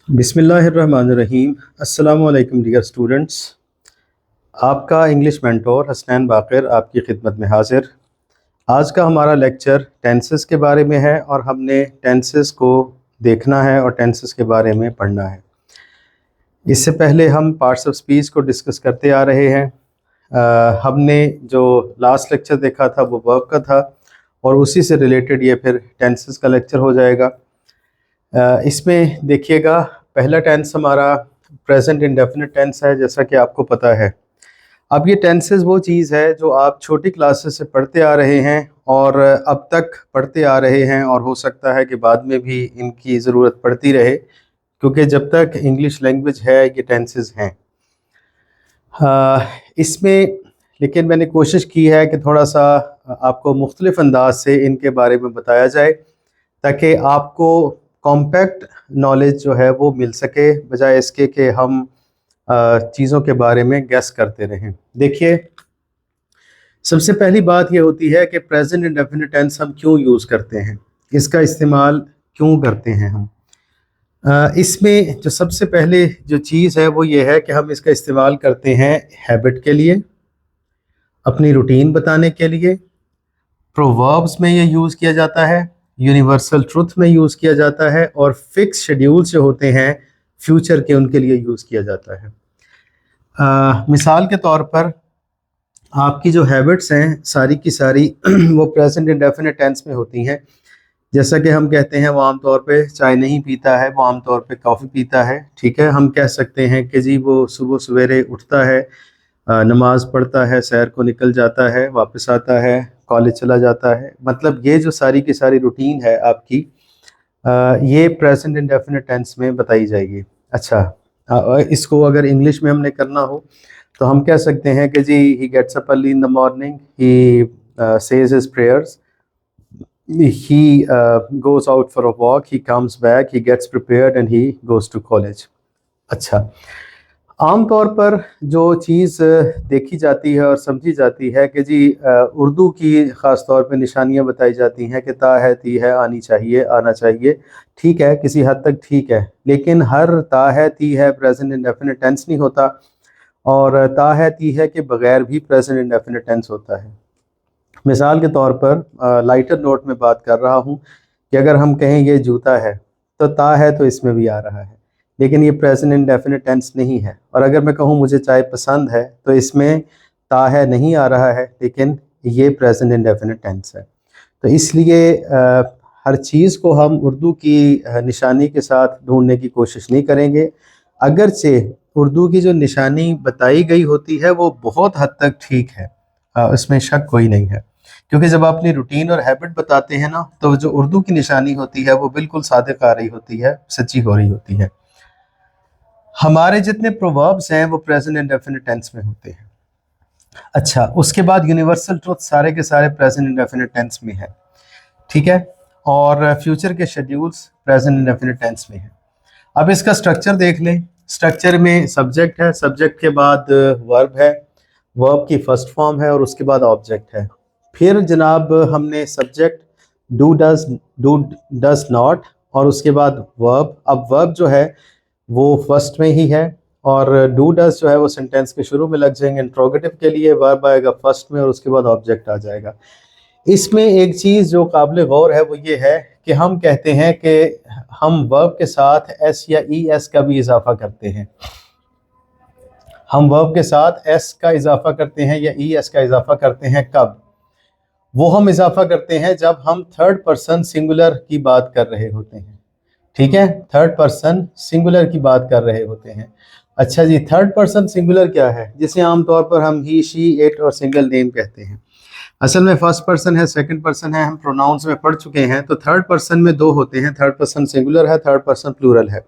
बिस्मिल्लाहिर्रहमानिर्रहीम। अस्सलामु अलैकुम डियर स्टूडेंट्स। आपका इंग्लिश मेंटोर हसनैन बाक़िर आपकी खिदमत में हाज़िर। आज का हमारा लेक्चर टेंसेस के बारे में है और हमने टेंसेस को देखना है और टेंसेस के बारे में पढ़ना है। इससे पहले हम पार्ट्स ऑफ स्पीच को डिस्कस करते आ रहे हैं। हमने जो लास्ट लेक्चर देखा था वो वर्ब का था और उसी से रिलेटेड ये फिर टेंसेस का लेक्चर हो जाएगा। इसमें देखिएगा, पहला टेंस हमारा प्रेजेंट इंडेफिनिट टेंस है, जैसा कि आपको पता है। अब ये टेंसेस वो चीज़ है जो आप छोटी क्लासेस से पढ़ते आ रहे हैं और अब तक पढ़ते आ रहे हैं और हो सकता है कि बाद में भी इनकी ज़रूरत पड़ती रहे, क्योंकि जब तक इंग्लिश लैंग्वेज है ये टेंसेस हैं। इसमें लेकिन मैंने कोशिश की है कि थोड़ा सा आपको मुख्तलिफ़ अंदाज से इनके बारे में बताया जाए ताकि आपको कॉम्पैक्ट नॉलेज जो है वो मिल सके, बजाय इसके कि हम चीज़ों के बारे में गैस करते रहें। देखिए, सबसे पहली बात ये होती है कि प्रेजेंट इंडेफिनिट टेंस हम क्यों यूज़ करते हैं, इसका इस्तेमाल क्यों करते हैं हम। इसमें जो सबसे पहले जो चीज़ है वो ये है कि हम इसका इस्तेमाल करते हैं हैबिट के लिए, अपनी रूटीन बताने के लिए। प्रोवर्ब्स में ये यूज़ किया जाता है, यूनिवर्सल ट्रुथ में यूज़ किया जाता है और फिक्स शेड्यूल जो होते हैं फ्यूचर के, उनके लिए यूज़ किया जाता है। मिसाल के तौर पर आपकी जो हैबिट्स हैं सारी की सारी वो प्रेजेंट इंडेफिनिट टेंस में होती हैं। जैसा कि हम कहते हैं वो आम तौर पे चाय नहीं पीता है, वो आम तौर पे कॉफ़ी पीता है। ठीक है, हम कह सकते हैं कि जी वो सुबह सवेरे उठता है, नमाज़ पढ़ता है, सैर को निकल जाता है, वापस आता है, कॉलेज चला जाता है। मतलब ये जो सारी की सारी रूटीन है आपकी, ये प्रेजेंट इंडेफिनिट टेंस में बताई जाएगी। अच्छा, इसको अगर इंग्लिश में हमने करना हो तो हम कह सकते हैं कि जी he gets up early in the morning, he says his prayers, he goes out for a walk, he comes back, he gets prepared and he goes to college। अच्छा, आम तौर पर जो चीज़ देखी जाती है और समझी जाती है कि जी उर्दू की ख़ास तौर पे निशानियां बताई जाती हैं कि ता है, ती है, आनी चाहिए, आना चाहिए। ठीक है, किसी हद तक ठीक है, लेकिन हर ता है, ती है प्रेजेंट इंडेफिनिट टेंस नहीं होता और ता है, ती है के बगैर भी प्रेजेंट इंडेफिनिट टेंस होता है। मिसाल के तौर पर लाइटर नोट में बात कर रहा हूँ कि अगर हम कहें ये जूता है तो ता है तो इसमें भी आ रहा है, लेकिन ये प्रेजेंट इंडेफिनिट टेंस नहीं है। और अगर मैं कहूँ मुझे चाय पसंद है तो इसमें ता है नहीं आ रहा है, लेकिन ये प्रेजेंट इंडेफिनिट टेंस है। तो इसलिए हर चीज़ को हम उर्दू की निशानी के साथ ढूंढने की कोशिश नहीं करेंगे, अगरचे उर्दू की जो निशानी बताई गई होती है वो बहुत हद तक ठीक है, उसमें शक कोई नहीं है। क्योंकि जब आप अपनी रूटीन और हैबिट बताते हैं ना, तो जो उर्दू की निशानी होती है वो बिल्कुल सादिक आ रही होती है, सच्ची हो रही होती है। हमारे जितने प्रोवर्ब्स हैं वो प्रेजेंट इंडेफिनिट टेंस में होते हैं। अच्छा, उसके बाद यूनिवर्सल ट्रुथ सारे के सारे प्रेजेंट इंडेफिनिट टेंस में है। ठीक है, और फ्यूचर के शेड्यूल्स प्रेजेंट इंडेफिनिट टेंस में है। अब इसका स्ट्रक्चर देख लें। स्ट्रक्चर में सब्जेक्ट है, सब्जेक्ट के बाद वर्ब है, वर्ब की फर्स्ट फॉर्म है और उसके बाद ऑब्जेक्ट है। फिर जनाब हमने सब्जेक्ट डू डज नॉट और उसके बाद वर्ब। अब वर्ब जो है वो फर्स्ट में ही है और डू डज जो है वो सेंटेंस के शुरू में लग जाएंगे। इंट्रोगेटिव के लिए वर्ब आएगा फर्स्ट में और उसके बाद ऑब्जेक्ट आ जाएगा। इसमें एक चीज़ जो काबिल गौर है वो ये है कि हम कहते हैं कि हम वर्ब के साथ एस या ई एस का भी इजाफा करते हैं। हम वर्ब के साथ एस का इजाफा करते हैं या ई एस का इजाफा करते हैं। कब? वो हम इजाफा करते हैं जब हम थर्ड पर्सन सिंगुलर की बात कर रहे होते हैं। ठीक है, थर्ड पर्सन सिंगुलर की बात कर रहे होते हैं। अच्छा जी, थर्ड पर्सन सिंगुलर क्या है? जिसे आमतौर पर हम ही, शी, इट और सिंगल नेम कहते हैं। असल में फर्स्ट पर्सन है, सेकंड पर्सन है, हम प्रोनाउंस में पढ़ चुके हैं। तो थर्ड पर्सन में दो होते हैं, थर्ड पर्सन सिंगुलर है, थर्ड पर्सन प्लूरल है।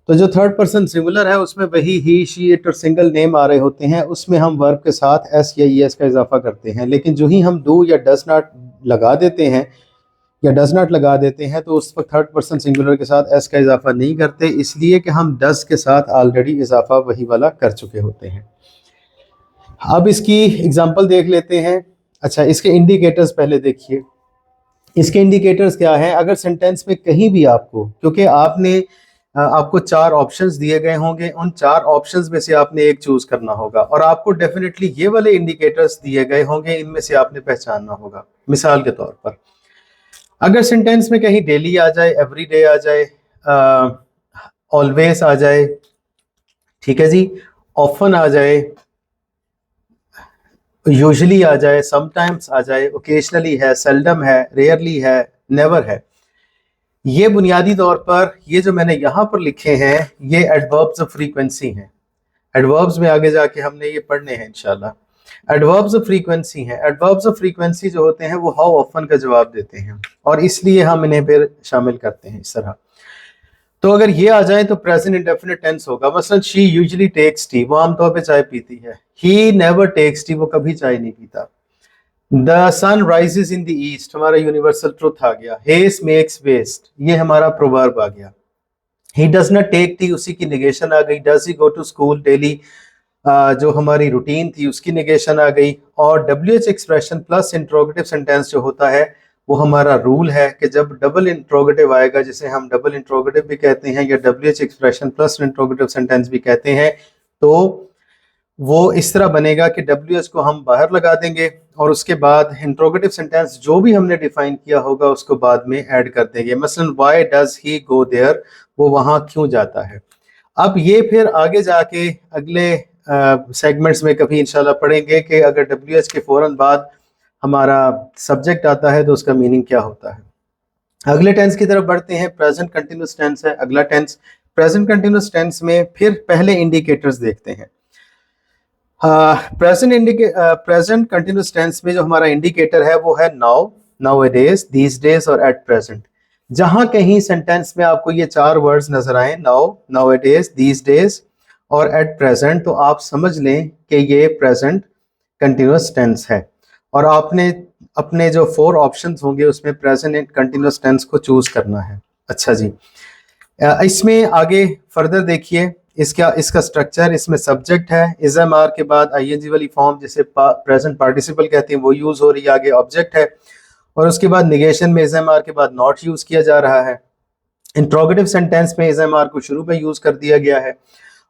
तो जो थर्ड पर्सन सिंगुलर है उसमें वही ही, शी, इट और सिंगल नेम आ रहे होते हैं, उसमें हम वर्ब के साथ एस या ई एस का इजाफा करते हैं। लेकिन जो ही हम डू या डज नॉट लगा देते हैं या डज नॉट लगा देते हैं तो उस वक्त थर्ड पर्सन सिंगुलर के साथ एस का इजाफा नहीं करते, इसलिए कि हम डज के साथ ऑलरेडी इजाफा वही वाला कर चुके होते हैं। अब इसकी एग्जांपल देख लेते हैं। अच्छा, इसके इंडिकेटर्स पहले देखिए। इसके इंडिकेटर्स क्या हैं? अगर सेंटेंस में कहीं भी आपको, क्योंकि आपने आपको 4 ऑप्शंस दिए गए होंगे, उन 4 ऑप्शंस में से आपने एक चूज करना होगा और आपको डेफिनेटली ये वाले इंडिकेटर्स दिए गए होंगे, इनमें से आपने पहचानना होगा। मिसाल के तौर पर अगर सेंटेंस में कहीं डेली आ जाए, एवरीडे आ जाए, ऑलवेज आ जाए, ठीक है जी, ऑफन आ जाए, यूजुअली आ जाए, समटाइम्स आ जाए, ओकेजनली है, सेल्डम है, रेयरली है, नेवर है, ये बुनियादी तौर पर ये जो मैंने यहाँ पर लिखे हैं ये एडवर्ब्स ऑफ फ्रीक्वेंसी हैं। एडवर्ब्स में आगे जाके हमने ये पढ़ने हैं इंशाल्लाह। एडवर्ब्स ऑफ फ्रीक्वेंसी हैं। एडवर्ब्स ऑफ फ्रीक्वेंसी जो होते हैं वो हाउ ऑफन का जवाब देते हैं और इसलिए हम इन्हें फिर शामिल करते हैं इस तरह। तो अगर ये आ जाए तो प्रेजेंट इंडेफिनिट टेंस होगा। मसलन शी यूजुअली टेक्स टी, वो आमतौर पे चाय पीती है। ही नेवर टेक्स टी, वो कभी चाय नहीं पीता। The sun rises in the east, हमारा यूनिवर्सल ट्रुथ आ गया। हेस्ट मेक्स वेस्ट, ये हमारा प्रोवर्ब आ गया। He does not take tea, उसी की निगेशन आ गई। Does he go to school daily, जो हमारी रूटीन थी उसकी निगेशन आ गई। और WH expression plus interrogative sentence जो होता है वो हमारा रूल है कि जब डबल इंट्रोगेटिव आएगा, जिसे हम डबल इंट्रोगेटिव भी कहते हैं या WH expression plus interrogative sentence भी कहते हैं, तो वो इस तरह बनेगा कि WH को हम बाहर लगा देंगे और उसके बाद इंट्रोगेटिव सेंटेंस जो भी हमने डिफाइन किया होगा उसको बाद में ऐड कर देंगे। मसलन why does he go there, वो वहाँ क्यों जाता है। अब ये फिर आगे जाके अगले सेगमेंट्स में कभी इंशाल्लाह पढ़ेंगे कि अगर WH के फौरन बाद हमारा सब्जेक्ट आता है तो उसका मीनिंग क्या होता है। अगले टेंस की तरफ बढ़ते हैं। प्रेजेंट कंटिन्यूस टेंस है अगला टेंस। प्रेजेंट कंटिन्यूस टेंस में फिर पहले इंडिकेटर्स देखते हैं। प्रेजेंट कंटिन्यूस टेंस में जो हमारा इंडिकेटर है वो है नाउ, नाउअडेज, दीस डेज और एट प्रेजेंट। जहां कहीं सेंटेंस में आपको ये 4 वर्ड्स नजर आए, नाउ, नाउअडेज, दीस डेज और एट प्रेजेंट, तो आप समझ लें कि ये प्रेजेंट कंटिन्यूस टेंस है और आपने अपने जो 4 ऑप्शंस होंगे उसमें प्रेजेंट कंटिन्यूस टेंस को चूज करना है। अच्छा जी, इसमें आगे फर्दर देखिए इसका स्ट्रक्चर। इसमें सब्जेक्ट है, इज़म आर के बाद ING वाली फॉर्म जिसे प्रेजेंट पार्टिसिपल कहते हैं वो यूज हो रही है। आगे ऑब्जेक्ट है और उसके बाद निगेशन में इज़म आर के बाद नॉट यूज किया जा रहा है। इंट्रोगेटिव सेंटेंस में इज़म आर को शुरू में यूज कर दिया गया है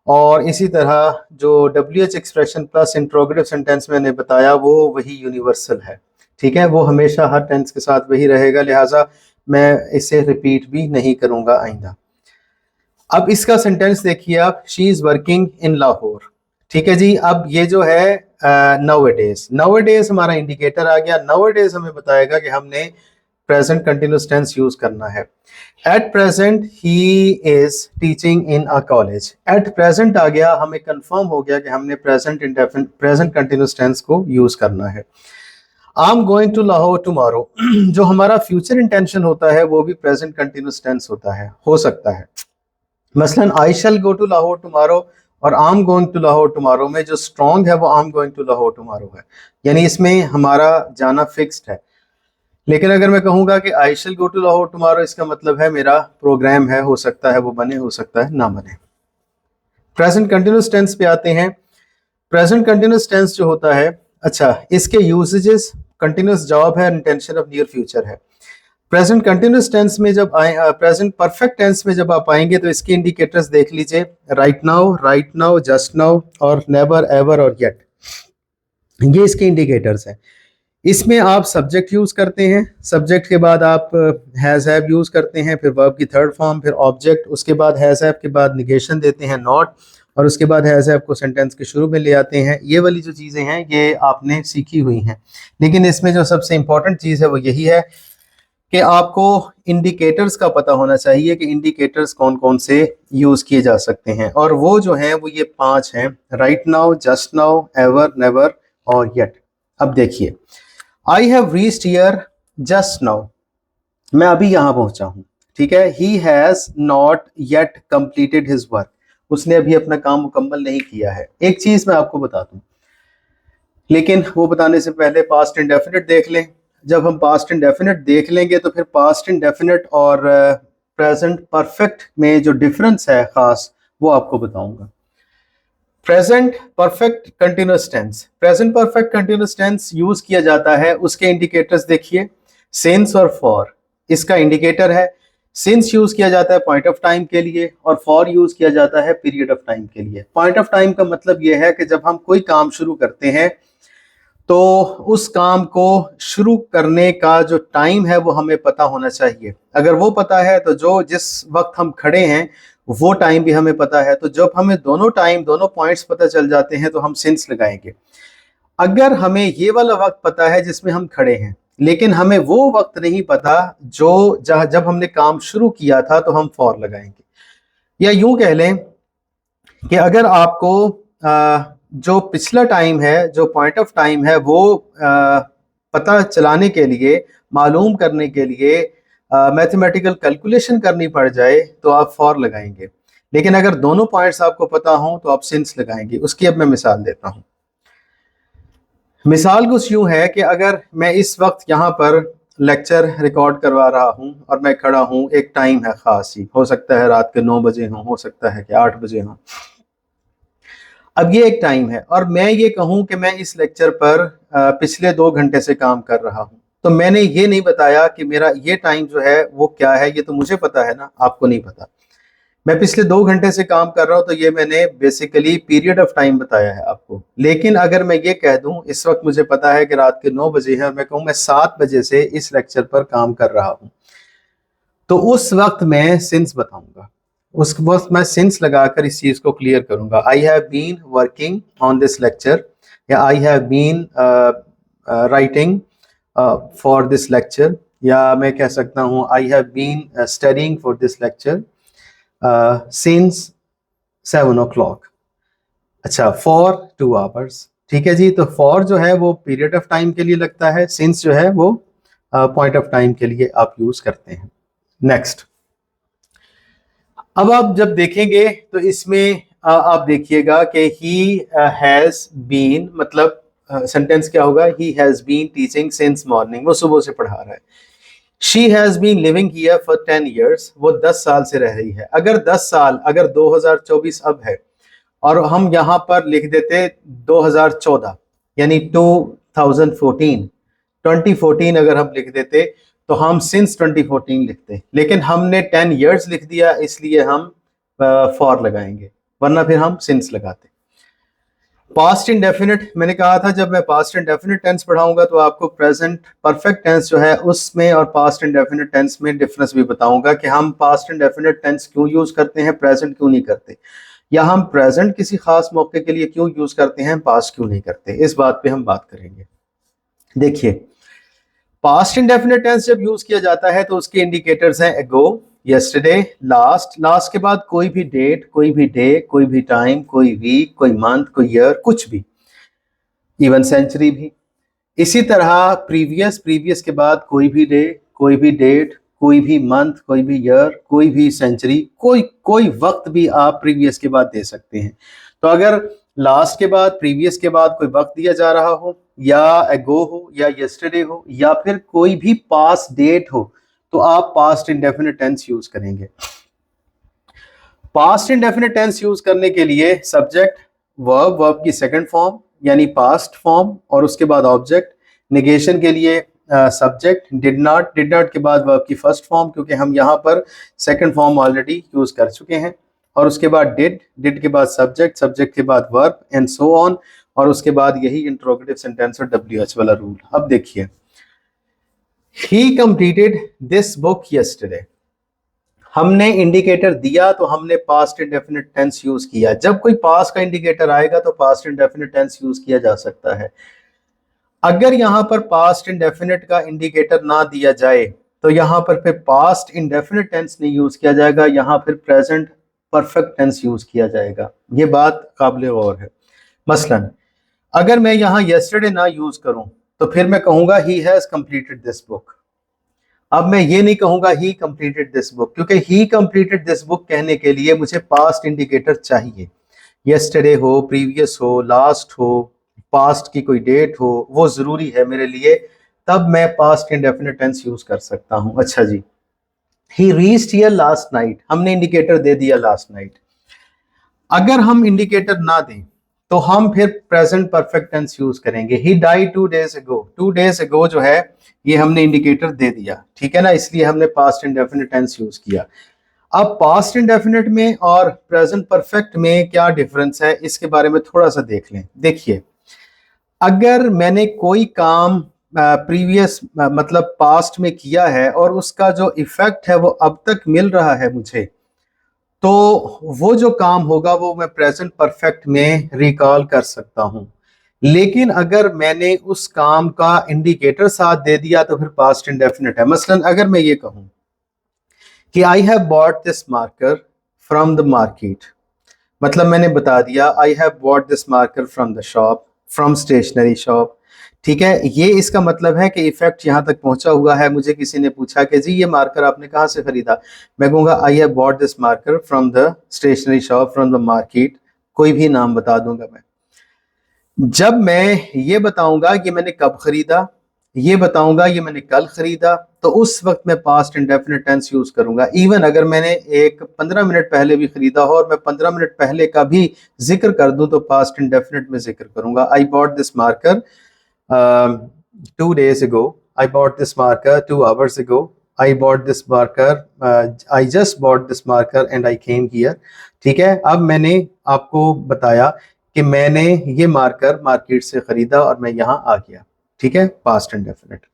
और इसी तरह जो WH expression plus interrogative sentence मैंने बताया वो वही यूनिवर्सल है। ठीक है, वो हमेशा हर टेंस के साथ वही रहेगा, लिहाजा मैं इसे रिपीट भी नहीं करूंगा आइंदा। अब इसका सेंटेंस देखिए आप, she is working in Lahore. ठीक है जी, अब ये जो है नाउअडेज, नाउअडेज हमारा इंडिकेटर आ गया। नाउअडेज हमें बताएगा कि हमने प्रेजेंट कंटिन्यूस टेंस यूज करना है। At present he is teaching in a college. At present आ गया, हमें कंफर्म हो गया कि हमने प्रेजेंट कंटिन्यूस टेंस को यूज करना है। I am going to Lahore tomorrow, जो हमारा फ्यूचर इंटेंशन होता है वो भी प्रेजेंट कंटिन्यूस टेंस होता है, हो सकता है। मसलन I shall go to Lahore tomorrow और I am going to Lahore tomorrow में जो स्ट्रॉन्ग है वो I am going to Lahore tomorrow है, यानी इसमें हमारा जाना फिक्स्ड है। लेकिन अगर मैं कहूँगा कि आई shall go to Lahore tomorrow, इसका मतलब है मेरा प्रोग्राम है, हो सकता है वो बने, हो सकता है ना बने। प्रेजेंट कंटिन्यूस टेंस पे आते हैं। प्रेजेंट कंटिन्यूस टेंस जो होता है, अच्छा इसके यूसेजेस, कंटिन्यूस जॉब है, इंटेंशन ऑफ नियर फ्यूचर है। प्रेजेंट कंटिन्यूस टेंस में जब आए, प्रेजेंट परफेक्ट टेंस में जब आप आएंगे तो इसके इंडिकेटर्स देख लीजिए, राइट नाउ, जस्ट नाउ और नेवर, एवर और येट, ये इसके इंडिकेटर्स हैं। इसमें आप सब्जेक्ट यूज करते हैं, सब्जेक्ट के बाद आप हैज हैव यूज करते हैं, फिर वर्ब की थर्ड फॉर्म, फिर ऑब्जेक्ट, उसके बाद हैज हैव के बाद निगेशन देते हैं नॉट, और उसके बाद हैज हैव को सेंटेंस के शुरू में ले आते हैं। ये वाली जो चीज़ें हैं ये आपने सीखी हुई हैं, लेकिन इसमें जो सबसे इंपॉर्टेंट चीज़ है वो यही है कि आपको इंडिकेटर्स का पता होना चाहिए कि इंडिकेटर्स कौन कौन से यूज़ किए जा सकते हैं, और वो जो हैं वो ये 5 हैं, right now, just now, ever, never और येट। अब देखिए, I have reached here just now, मैं अभी यहाँ पहुंचा हूँ। ठीक है, he has not yet completed his work, उसने अभी अपना काम मुकम्मल नहीं किया है। एक चीज़ मैं आपको बता दूँ, लेकिन वो बताने से पहले पास्ट इंडेफिनिट देख लें। जब हम पास्ट इंडेफिनिट देख लेंगे तो फिर पास्ट इंडेफिनिट और प्रेजेंट परफेक्ट में जो डिफरेंस है खास, वो आपको बताऊंगा। Present perfect continuous tense, present perfect continuous tense use किया जाता है, उसके इंडिकेटर्स देखिए, सिंस और फॉर इसका इंडिकेटर है। सिंस यूज किया जाता है पॉइंट ऑफ टाइम के लिए और फॉर यूज किया जाता है पीरियड ऑफ टाइम के लिए। पॉइंट ऑफ टाइम का मतलब यह है कि जब हम कोई काम शुरू करते हैं तो उस काम को शुरू करने का जो टाइम है वो हमें पता होना चाहिए। अगर वो पता है तो जो जिस वक्त हम खड़े हैं वो टाइम भी हमें पता है। तो जब हमें दोनों टाइम दोनों पॉइंट्स पता चल जाते हैं तो हम सिंस लगाएंगे। अगर हमें ये वाला वक्त पता है जिसमें हम खड़े हैं लेकिन हमें वो वक्त नहीं पता जो जब हमने काम शुरू किया था तो हम फॉर लगाएंगे। या यूं कह लें कि अगर आपको जो पिछला टाइम है जो पॉइंट ऑफ टाइम है वो पता चलाने के लिए मालूम करने के लिए मैथमेटिकल कैलकुलेशन करनी पड़ जाए तो आप फॉर लगाएंगे। लेकिन अगर दोनों पॉइंट्स आपको पता हों तो आप सिंस लगाएंगे। उसकी अब मैं मिसाल देता हूं। मिसाल कुछ यूं है कि अगर मैं इस वक्त यहाँ पर लेक्चर रिकॉर्ड करवा रहा हूं और मैं खड़ा हूं, एक टाइम है खास ही, हो सकता है रात के 9 बजे हो सकता है कि 8 बजे हो। अब ये एक टाइम है और मैं ये कहूं कि मैं इस लेक्चर पर पिछले 2 घंटे से काम कर रहा हूं, तो मैंने ये नहीं बताया कि मेरा ये टाइम जो है वो क्या है। ये तो मुझे पता है ना, आपको नहीं पता। मैं पिछले 2 घंटे से काम कर रहा हूं तो ये मैंने बेसिकली पीरियड ऑफ टाइम बताया है आपको। लेकिन अगर मैं ये कह दूं इस वक्त मुझे पता है कि रात के 9 बजे है और मैं कहूं मैं 7 बजे से इस लेक्चर पर काम कर रहा हूं, तो उस वक्त मैं सिंस बताऊंगा। उस वक्त मैं सिंस लगाकर इस चीज को क्लियर करूंगा। I have been working on this lecture या I have been writing for this lecture, या मैं कह सकता हूं I have been studying for this lecture since 7 o'clock। अच्छा, फॉर 2 hours। ठीक है जी। तो फॉर जो है वो पीरियड ऑफ टाइम के लिए लगता है, सिंस जो है वो पॉइंट ऑफ टाइम के लिए आप यूज करते हैं। नेक्स्ट, अब आप जब देखेंगे तो इसमें आप देखिएगा कि ही हैज बीन, मतलब सेंटेंस क्या होगा, he has been teaching since morning, वो सुबह से पढ़ा रहा है। She has been living here for 10 years, वो 10 साल से रह रही है। अगर 10 साल, अगर 2024 अब है और हम यहाँ पर लिख देते 2014 यानी 2014 अगर हम लिख देते तो हम सिंस 2014 लिखते, लेकिन हमने 10 years लिख दिया इसलिए हम फॉर लगाएंगे, वरना फिर हम सिंस लगाते। पास्ट इंडेफिनिट, मैंने कहा था जब मैं पास्ट इंडेफिनिट टेंस पढ़ाऊंगा तो आपको प्रेजेंट परफेक्ट टेंस जो है उसमें और पास्ट इंडेफिनिट टेंस में डिफरेंस भी बताऊंगा कि हम पास्ट इंडेफिनिट टेंस क्यों यूज करते हैं, प्रेजेंट क्यों नहीं करते, या हम प्रेजेंट किसी खास मौके के लिए क्यों यूज करते हैं, पास्ट क्यों नहीं करते। इस बात पे हम बात करेंगे। देखिए, पास्ट इंडेफिनिट टेंस जब यूज किया जाता है तो उसके इंडिकेटर्स हैं अगो, यस्टरडे, लास्ट। लास्ट के बाद कोई भी डेट, कोई भी डे, कोई भी टाइम, कोई वीक, कोई मंथ, कोई ईयर, कुछ भी, इवन सेंचुरी भी। इसी तरह प्रीवियस, प्रीवियस के बाद कोई भी डे, कोई भी डेट, कोई भी मंथ, कोई भी ईयर, कोई भी सेंचुरी, कोई वक्त भी आप प्रीवियस के बाद दे सकते हैं। तो अगर लास्ट के बाद, प्रीवियस के बाद कोई वक्त दिया जा रहा हो, या अगो हो, या यस्टरडे हो, या फिर कोई भी पास्ट डेट हो, तो आप पास्ट इंडेफिनिट टेंस यूज करेंगे। पास्ट इंडेफिनिट टेंस यूज करने के लिए सब्जेक्ट, वर्ब, वर्ब की सेकंड फॉर्म यानी पास्ट फॉर्म, और उसके बाद ऑब्जेक्ट। नेगेशन के लिए subject, did not, did not के बाद वर्ब की फर्स्ट फॉर्म, क्योंकि हम यहाँ पर सेकंड फॉर्म ऑलरेडी यूज कर चुके हैं। और उसके बाद डिड, डिड के बाद सब्जेक्ट, सब्जेक्ट के बाद वर्ब, एंड सो ऑन। और उसके बाद यही इंट्रोगेटिव सेंटेंस और WH वाला रूल। अब देखिए, he completed this book yesterday, हमने इंडिकेटर दिया तो हमने पास्ट इंडेफिनिट टेंस यूज किया। जब कोई पास्ट का इंडिकेटर आएगा तो पास्ट इंडेफिनिट टेंस यूज किया जा सकता है। अगर यहां पर पास्ट इंडेफिनिट का इंडिकेटर ना दिया जाए तो यहां पर फिर पास्ट इंडेफिनिट टेंस नहीं यूज किया जाएगा, यहां फिर प्रेजेंट परफेक्ट टेंस यूज किया जाएगा। ये बात काबिल गौर है। मसलन अगर मैं यहां यस्टरडे ना यूज करूं तो फिर मैं कहूंगा he has completed this book. अब मैं ये नहीं कहूंगा ही कंप्लीटेड दिस बुक, क्योंकि ही कंप्लीटेड दिस बुक कहने के लिए मुझे पास्ट इंडिकेटर चाहिए। यस्टरडे हो, प्रीवियस हो, लास्ट हो, पास्ट की कोई डेट हो, वो जरूरी है मेरे लिए, तब मैं पास्ट इंडेफिनिट टेंस यूज कर सकता हूं। अच्छा जी, he reached here last night, हमने इंडिकेटर दे दिया लास्ट नाइट। अगर हम इंडिकेटर ना दें तो हम फिर प्रेजेंट परफेक्ट टेंस यूज करेंगे। He died 2 days ago, 2 days ago जो है ये हमने इंडिकेटर दे दिया, ठीक है ना, इसलिए हमने पास्ट इंडेफिनिट टेंस यूज किया। अब पास्ट इंडेफिनिट में और प्रेजेंट परफेक्ट में क्या डिफरेंस है इसके बारे में थोड़ा सा देख लें। देखिए, अगर मैंने कोई काम प्रीवियस मतलब पास्ट में किया है और उसका जो इफेक्ट है वो अब तक मिल रहा है मुझे, तो वो जो काम होगा वो मैं प्रेजेंट परफेक्ट में रिकॉल कर सकता हूं। लेकिन अगर मैंने उस काम का इंडिकेटर साथ दे दिया तो फिर पास्ट इंडेफिनिट है। मसलन अगर मैं ये कहूं कि I have bought this marker from the market, मतलब मैंने बता दिया I have bought this marker from the shop, from stationery shop, ठीक है। ये इसका मतलब है कि इफेक्ट यहाँ तक पहुंचा हुआ है। मुझे किसी ने पूछा कि जी ये मार्कर आपने कहाँ से खरीदा, मैं कहूँगा I have bought this marker from the stationery shop, from the market, कोई भी नाम बता दूंगा मैं। जब मैं ये बताऊंगा कि मैंने कब खरीदा, ये बताऊंगा ये मैंने कल खरीदा, तो उस वक्त मैं पास्ट इंडेफिनिट टेंस यूज करूंगा। इवन अगर मैंने एक 15 मिनट पहले भी खरीदा हो और मैं 15 मिनट पहले का भी जिक्र कर दूं तो पास्ट इंडेफिनिट में जिक्र करूंगा। I bought this marker 2 days ago, I bought this marker 2 hours ago, I bought this marker, I just bought this marker and I came here, ठीक है। अब मैंने आपको बताया कि मैंने ये मार्कर मार्केट से खरीदा और मैं यहाँ आ गया, ठीक है, पास्ट इंडेफिनिट।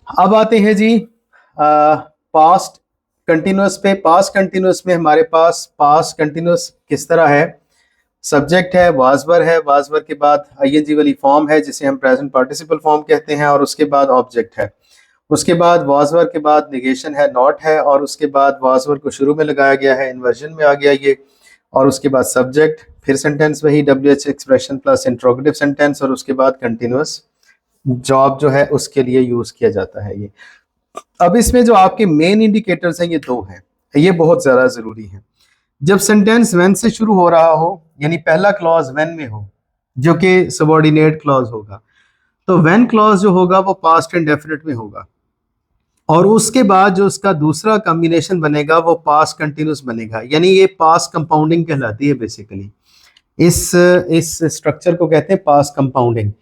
अब आते हैं जी पास्ट कंटिन्यूअस पे। पास्ट कंटिन्यूअस में हमारे पास पास्ट कंटिन्यूअस किस तरह है, सब्जेक्ट है, वाजवर है, वाजवर के बाद आईएनजी वाली फॉर्म है जिसे हम प्रेजेंट पार्टिसिपल फॉर्म कहते हैं, और उसके बाद ऑब्जेक्ट है, उसके बाद वाजवर के बाद निगेशन है, नॉट है, और उसके बाद वाजवर को शुरू में लगाया गया है, इन्वर्जन में आ गया ये, और उसके बाद सब्जेक्ट, फिर सेंटेंस वही WH expression plus interrogative sentence, और उसके बाद कंटिन्यूअस जॉब जो है उसके लिए यूज किया जाता है ये। अब इसमें जो आपके मेन इंडिकेटर्स हैं ये दो हैं, ये बहुत ज्यादा जरूरी है। जब सेंटेंस व्हेन से शुरू हो रहा हो, यानी पहला क्लॉज व्हेन में हो जो कि सबऑर्डिनेट क्लॉज होगा, तो व्हेन क्लॉज जो होगा वो पास्ट इंडेफिनिट में होगा, और उसके बाद जो उसका दूसरा कॉम्बिनेशन बनेगा वो पास्ट कंटिन्यूअस बनेगा, यानी ये पास्ट कंपाउंडिंग कहलाती है बेसिकली। इस स्ट्रक्चर को कहते हैं पास्ट कंपाउंडिंग।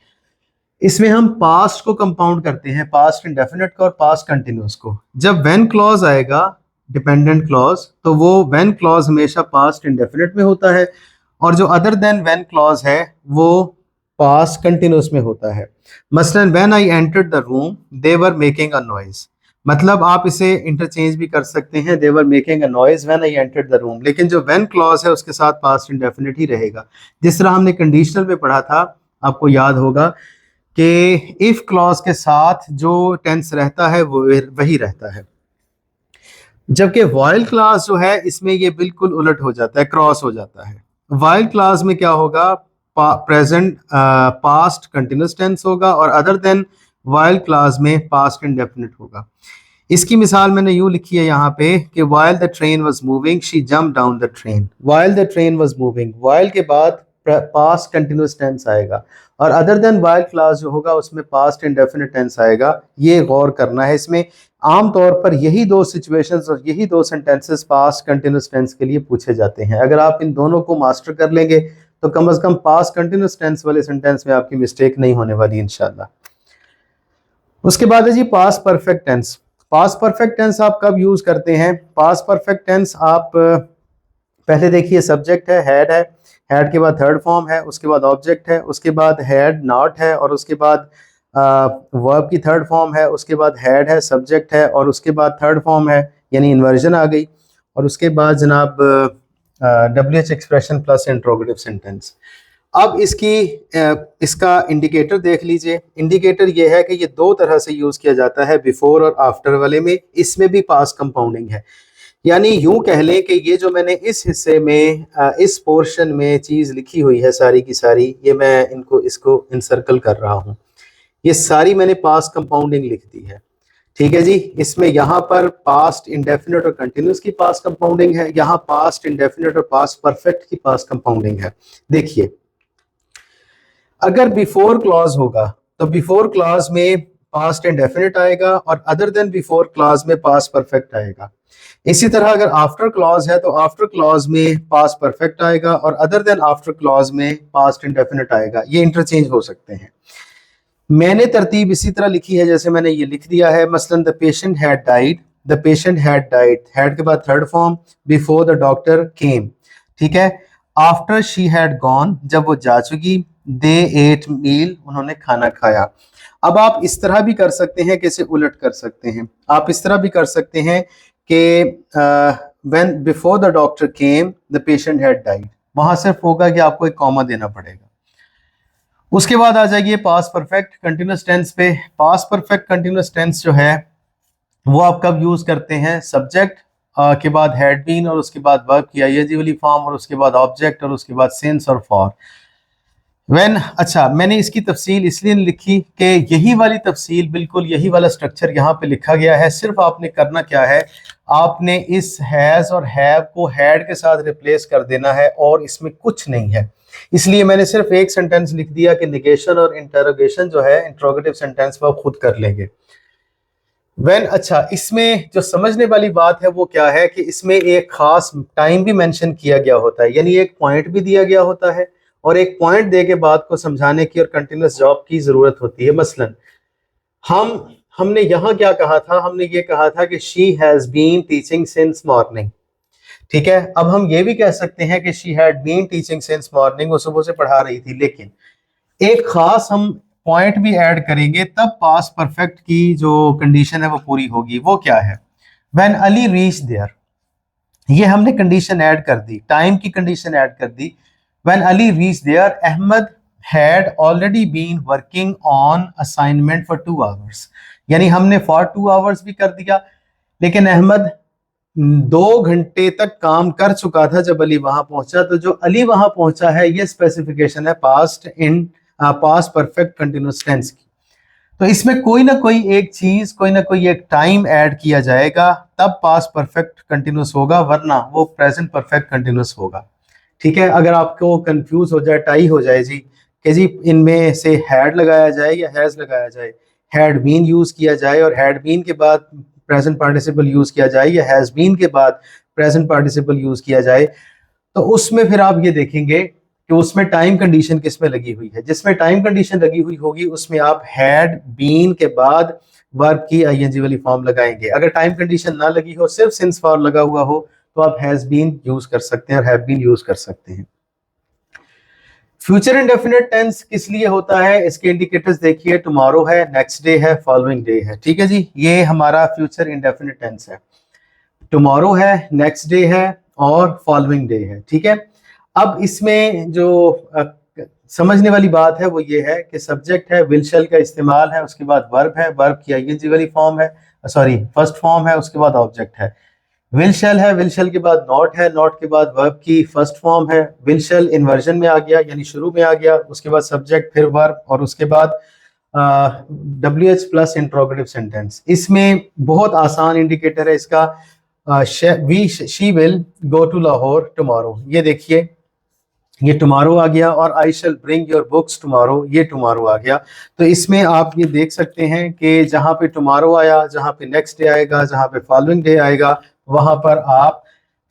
इसमें हम पास्ट को कंपाउंड करते हैं, पास्ट इंडेफिनिट को और पास्ट कंटिन्यूअस को। जब व्हेन क्लॉज आएगा डिपेंडेंट क्लॉज, तो वो व्हेन क्लॉज हमेशा पास्ट इंडेफिनिट में होता है, और जो अदर देन व्हेन क्लॉज है वो पास्ट कंटिन्यूअस में होता है। मसलन when I entered the room they were making a noise, मतलब आप इसे इंटरचेंज भी कर सकते हैं, they were making a noise when I entered the room, लेकिन जो व्हेन क्लॉज है उसके साथ पास्ट इंडेफिनिट ही रहेगा। जिस तरह हमने कंडीशनल में पढ़ा था, आपको याद होगा कि इफ क्लॉज के साथ जो टेंस रहता है वो वही रहता है, जबकि वाइल क्लास जो है इसमें ये बिल्कुल उलट हो जाता है, क्रॉस हो जाता है। वाइल क्लास में क्या होगा, प्रेजेंट पास्ट कंटिन्यूअस टेंस होगा, और अदर देन वाइल क्लास में पास्ट इंडेफिनिट होगा। इसकी मिसाल मैंने यूं लिखी है यहाँ पे कि while the train was moving she jump down the train. While the train was moving, while के बाद पास्ट कंटिन्यूअस टेंस आएगा, और अदर देन वाइल क्लास जो होगा उसमें पास्ट इंडेफिनिट टेंस आएगा। ये गौर करना है। इसमें आमतौर पर यही दो सिचुएशंस और यही दो सेंटेंसेस पास्ट कंटिन्यूअस टेंस के लिए पूछे जाते हैं। अगर आप इन दोनों को मास्टर कर लेंगे तो कम से कम पास्ट कंटिन्यूअस टेंस वाले सेंटेंस में आपकी मिस्टेक नहीं होने वाली इंशाल्लाह। उसके बाद है जी past perfect tense. Past perfect tense आप कब यूज करते हैं? पास्ट परफेक्ट टेंस आप पहले देखिए, सब्जेक्ट है, हैड के बाद थर्ड फॉर्म है, उसके बाद ऑब्जेक्ट है, उसके बाद हैड नॉट है, और उसके बाद वर्ब की थर्ड फॉर्म है, उसके बाद हैड है, सब्जेक्ट है, और उसके बाद थर्ड फॉर्म है यानी इन्वर्जन आ गई, और उसके बाद जनाब WH expression plus interrogative sentence. अब इसका इंडिकेटर देख लीजिए। इंडिकेटर ये है कि ये दो तरह से यूज किया जाता है, बिफोर और आफ्टर वाले में। इसमें भी पास्ट कंपाउंडिंग है, यानी यूं कह लें कि ये जो मैंने इस हिस्से में इस पोर्शन में चीज लिखी हुई है सारी की सारी, ये मैं इसको इनसर्कल कर रहा हूं, ये सारी मैंने पास्ट कंपाउंडिंग लिख दी है, ठीक है जी। इसमें यहाँ पर पास्ट इंडेफिनिट और कंटिन्यूअस की पास्ट कंपाउंडिंग है, यहाँ पास्ट इंडेफिनिट और पास्ट परफेक्ट की पास्ट कंपाउंडिंग है। देखिए, अगर बिफोर क्लॉज होगा तो बिफोर क्लॉज में पास्ट इंडेफिनिट आएगा, और अदर देन बिफोर क्लॉज में पास्ट परफेक्ट आएगा। इसी तरह अगर आफ्टर क्लॉज है तो आफ्टर क्लॉज में पास्ट परफेक्ट आएगा और अदर देन आफ्टर क्लॉज में पास्ट इंडेफिनिट आएगा। ये इंटरचेंज हो सकते हैं। मैंने तरतीब इसी तरह लिखी है जैसे मैंने ये लिख दिया है, मसलन the patient had died, the patient had died, had के बाद third form, before the doctor केम, ठीक है। आफ्टर शी हैड गॉन, जब वो जा चुकी, दे एट मील, उन्होंने खाना खाया। अब आप इस तरह भी कर सकते हैं, कैसे उलट कर सकते हैं, आप इस तरह भी कर सकते हैं कि when before the doctor came the patient had died, वहां सिर्फ होगा कि आपको एक कॉमा देना पड़ेगा। उसके बाद आ जाइए पास्ट परफेक्ट कंटिन्यूअस टेंस पे। पास्ट परफेक्ट कंटिन्यूअस टेंस जो है वो आप कब यूज करते हैं, सब्जेक्ट के बाद हैड बीन और उसके बाद वर्ब की आईएनजी वाली फॉर्म और उसके बाद ऑब्जेक्ट और उसके बाद सिंस और फॉर। व्हेन, अच्छा मैंने इसकी तफसील इसलिए लिखी कि यही वाली तफसील, बिल्कुल यही वाला स्ट्रक्चर यहाँ पे लिखा गया है। सिर्फ आपने करना क्या है, आपने इस हैज और हैव को हैड के साथ रिप्लेस कर देना है और इसमें कुछ नहीं है। इसलिए मैंने सिर्फ एक सेंटेंस लिख दिया कि निगेशन और इंटरोगेशन जो है इंट्रोगेटिव सेंटेंस वो खुद कर लेंगे। व्हेन, अच्छा इसमें जो समझने वाली बात है वो क्या है कि इसमें एक खास टाइम भी मेंशन किया गया होता है, यानी एक पॉइंट भी दिया गया होता है और एक पॉइंट दे के बात को समझाने की और कंटिन्यूअस जॉब की जरूरत होती है। मसलन हमने यहाँ क्या कहा था, हमने ये कहा था कि she has been teaching since morning, ठीक है। अब हम ये भी कह सकते हैं कि she had been teaching since morning, वो सुबह से पढ़ा रही थी, लेकिन एक खास हम पॉइंट भी ऐड करेंगे तब पास्ट परफेक्ट की जो कंडीशन है वो पूरी होगी। वो क्या है, व्हेन अली रीच देयर, ये हमने कंडीशन ऐड कर दी, टाइम की कंडीशन ऐड कर दी। When Ali reach there Ahmed had already been working on assignment for 2 hours, यानी हमने फॉर 2 आवर्स भी कर दिया, लेकिन अहमद 2 घंटे तक काम कर चुका था जब अली वहां पहुंचा। तो जो अली वहां पहुंचा है ये स्पेसिफिकेशन है पास्ट परफेक्ट कंटिन्यूअस टेंस की। तो इसमें कोई ना कोई एक चीज, कोई ना कोई एक टाइम ऐड किया जाएगा तब पास्ट परफेक्ट कंटिन्यूअस होगा, वरना वो प्रेजेंट परफेक्ट कंटिन्यूअस होगा, ठीक है। अगर आपको कंफ्यूज हो जाए, टाई हो जाए जी कि जी इनमें से हैड लगाया जाए या हैज लगाया जाए, हैड बीन यूज किया जाए और हैड बीन के बाद प्रेजेंट पार्टिसिपल यूज किया जाए या हैज बीन के बाद प्रेजेंट पार्टिसिपल यूज किया जाए, तो उसमें फिर आप ये देखेंगे कि उसमें टाइम कंडीशन किस में लगी हुई है। जिसमें टाइम कंडीशन लगी हुई होगी उसमें आप हैड बीन के बाद वर्ब की आईएनजी वाली फॉर्म लगाएंगे। अगर टाइम कंडीशन ना लगी हो, सिर्फ सिंस फॉर लगा हुआ हो, तो आप हैज बीन यूज कर सकते हैं और हैव बीन यूज कर सकते हैं। फ्यूचर इंडेफिनिट टेंस किस लिए होता है, इसके इंडिकेटर्स देखिए, टुमारो है, नेक्स्ट डे है, फॉलोइंग डे है, ठीक है जी। ये हमारा फ्यूचर इंडेफिनिट टेंस है, टुमारो है, नेक्स्ट डे है और फॉलोइंग डे है, ठीक है। अब इसमें जो समझने वाली बात है वो ये है कि सब्जेक्ट है, विल शैल का इस्तेमाल है, उसके बाद वर्ब है, वर्ब की आईएनजी वाली फॉर्म है, सॉरी फर्स्ट फॉर्म है, उसके बाद ऑब्जेक्ट है। विल शैल है, विल शैल के बाद नॉट है, नॉट के बाद वर्ब की फर्स्ट फॉर्म है, विल शैल इन्वर्जन में आ गया यानी शुरू में आ गया, उसके बाद सब्जेक्ट, फिर वर्ब और उसके बाद WH प्लस इंट्रोगेटिव सेंटेंस। इसमें बहुत आसान इंडिकेटर है इसका, she will go to Lahore tomorrow, ये देखिए ये टुमारो आ गया, और I shall bring your books tomorrow, ये टुमारो आ गया। तो इसमें आप ये देख सकते हैं कि जहां पे टुमारो आया, जहां पे नेक्स्ट डे आएगा, जहां पे फॉलोइंग डे आएगा, वहां पर आप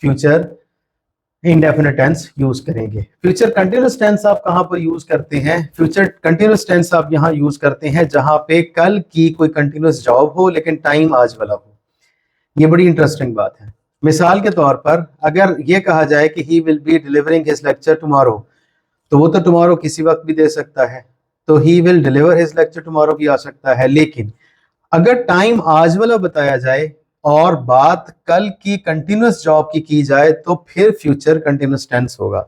फ्यूचर इंडेफिनिट टेंस यूज करेंगे। फ्यूचर कंटिन्यूअस टेंस आप कहां पर यूज करते हैं, फ्यूचर कंटिन्यूअस टेंस आप यहां यूज करते हैं जहां पे कल की कोई कंटिन्यूअस जॉब हो लेकिन टाइम आज वाला हो। ये बड़ी इंटरेस्टिंग बात है। मिसाल के तौर पर अगर ये कहा जाए कि he will be delivering his lecture tomorrow, तो वो तो टुमारो किसी वक्त भी दे सकता है, तो he will deliver his lecture tomorrow भी आ सकता है। लेकिन अगर टाइम आज वाला बताया जाए और बात कल की कंटिन्यूअस जॉब की जाए तो फिर फ्यूचर कंटिन्यूअस टेंस होगा।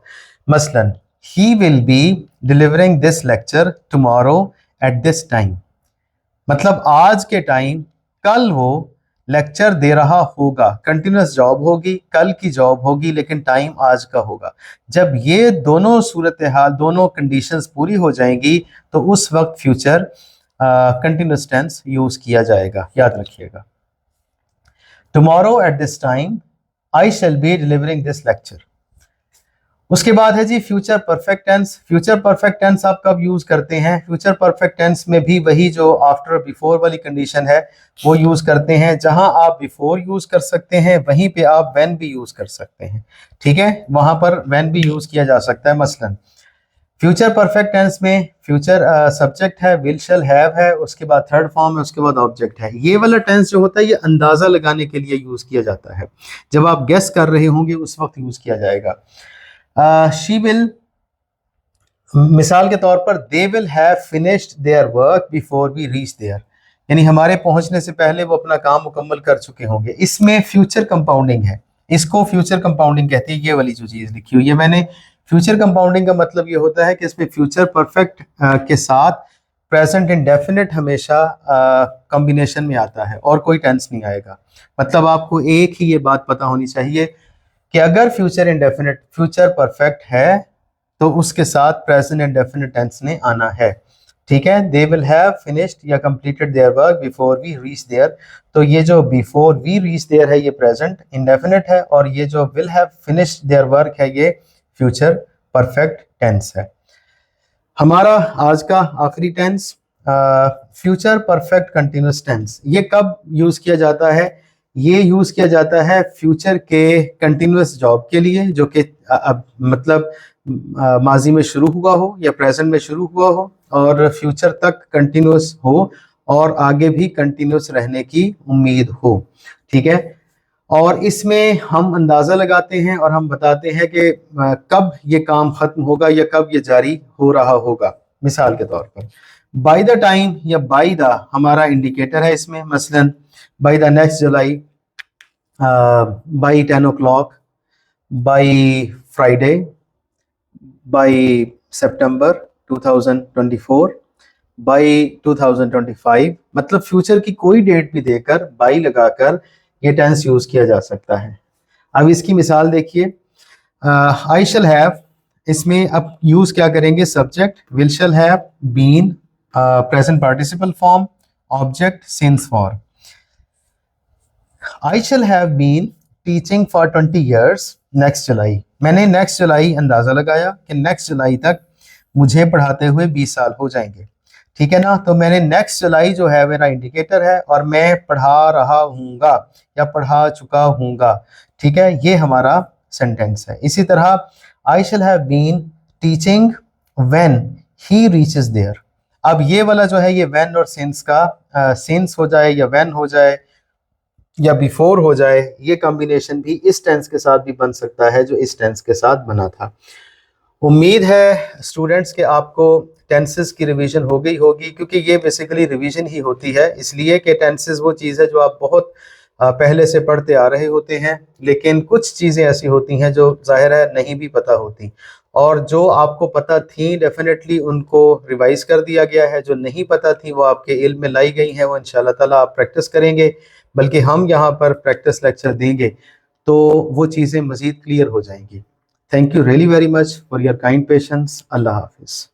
मसलन he will be delivering this lecture tomorrow at this time, मतलब आज के टाइम कल वो लेक्चर दे रहा होगा, कंटिन्यूअस जॉब होगी, कल की जॉब होगी लेकिन टाइम आज का होगा। जब ये दोनों सूरत हाल, दोनों कंडीशंस पूरी हो जाएंगी तो उस वक्त फ्यूचर कंटिन्यूअस टेंस यूज किया जाएगा, याद रखिएगा। Tomorrow at this time I shall be delivering this lecture. उसके बाद है जी future perfect tense. Future perfect tense आप कब यूज करते हैं? फ्यूचर परफेक्ट टेंस में भी वही जो आफ्टर बिफोर वाली कंडीशन है वो यूज करते हैं। जहां आप बिफोर यूज कर सकते हैं वहीं पे आप व्हेन भी यूज कर सकते हैं, ठीक है, वहां पर व्हेन भी यूज किया जा सकता है। मसलन फ्यूचर परफेक्ट टेंस में फ्यूचर सब्जेक्ट है, विल शैल हैव है, उसके बाद थर्ड फॉर्म है, उसके बाद ऑब्जेक्ट है। ये वाला टेंस जो होता है ये अंदाजा लगाने के लिए यूज किया जाता है। जब आप गेस कर रहे होंगे उस वक्त यूज किया जाएगा। शी विल, मिसाल के तौर पर they will have finished their work before we reach there, यानी हमारे पहुंचने से पहले वो अपना काम मुकम्मल कर चुके होंगे। इसमें फ्यूचर कंपाउंडिंग है, इसको फ्यूचर कंपाउंडिंग कहते हैं। ये वाली जो चीज लिखी हुई है मैंने, फ्यूचर कंपाउंडिंग का मतलब ये होता है कि इसमें फ्यूचर परफेक्ट के साथ प्रेजेंट इंडेफिनिट हमेशा कॉम्बिनेशन में आता है और कोई टेंस नहीं आएगा। मतलब आपको एक ही ये बात पता होनी चाहिए कि अगर फ्यूचर इंडेफिनिट फ्यूचर परफेक्ट है तो उसके साथ प्रेजेंट इंडेफिनिट टेंस ने आना है, ठीक है। दे विल हैव फिनिश्ड या completed their work before we reach there, तो ये जो बिफोर वी रीच देयर है ये प्रेजेंट इंडेफिनिट है, और ये जो will have finished their work है ये फ्यूचर परफेक्ट टेंस है। हमारा आज का आखिरी tense future perfect continuous tense. ये कब यूज किया जाता है? ये यूज किया जाता है फ्यूचर के कंटिन्यूअस जॉब के लिए, जो कि मतलब माजी में शुरू हुआ हो या प्रेजेंट में शुरू हुआ हो और फ्यूचर तक कंटिन्यूअस हो और आगे भी कंटिन्यूअस रहने की उम्मीद हो, ठीक है। और इसमें हम अंदाज़ा लगाते हैं और हम बताते हैं कि कब ये काम ख़त्म होगा या कब ये जारी हो रहा होगा। मिसाल के तौर पर बाय द टाइम या बाय द हमारा इंडिकेटर है इसमें। मसलन by the next July, by 10 o'clock, by Friday, by September 2024, by 2025, मतलब फ्यूचर की कोई डेट भी देकर बाय लगाकर ये टेंस यूज किया जा सकता है। अब इसकी मिसाल देखिए, आई शैल हैव, इसमें अब यूज क्या करेंगे? Subject will shall have, been present participle form, object since for. I shall have been teaching for 20 years next July. मैंने नेक्स्ट जुलाई अंदाजा लगाया कि नेक्स्ट जुलाई तक मुझे पढ़ाते हुए 20 साल हो जाएंगे, ठीक है ना। तो मैंने नेक्स्ट जुलाई जो है मेरा इंडिकेटर है और मैं पढ़ा रहा हूँगा या पढ़ा चुका हूँगा, ठीक है, ये हमारा सेंटेंस है। इसी तरह I shall have been teaching when he reaches there. अब ये वाला जो है ये व्हेन और सिंस का सिंस हो जाए या व्हेन हो जाए या बिफोर हो जाए, ये कॉम्बिनेशन भी इस टेंस के साथ भी बन सकता है जो इस टेंस के साथ बना था। उम्मीद है स्टूडेंट्स के आपको टेंसेस की रिवीजन हो गई होगी, क्योंकि ये बेसिकली रिवीजन ही होती है, इसलिए कि टेंसेस वो चीज़ है जो आप बहुत पहले से पढ़ते आ रहे होते हैं, लेकिन कुछ चीज़ें ऐसी होती हैं जो जाहिर है नहीं भी पता होती, और जो आपको पता थी डेफिनेटली उनको रिवाइज कर दिया गया है, जो नहीं पता थी वो आपके इल्म में लाई गई हैं, वो इंशाल्लाह ताला आप प्रैक्टिस करेंगे, बल्कि हम यहाँ पर प्रैक्टिस लेक्चर देंगे तो वो चीज़ें मज़ीद क्लियर हो जाएंगी। Thank you really very much for your kind patience. अल्लाह हाफिज़।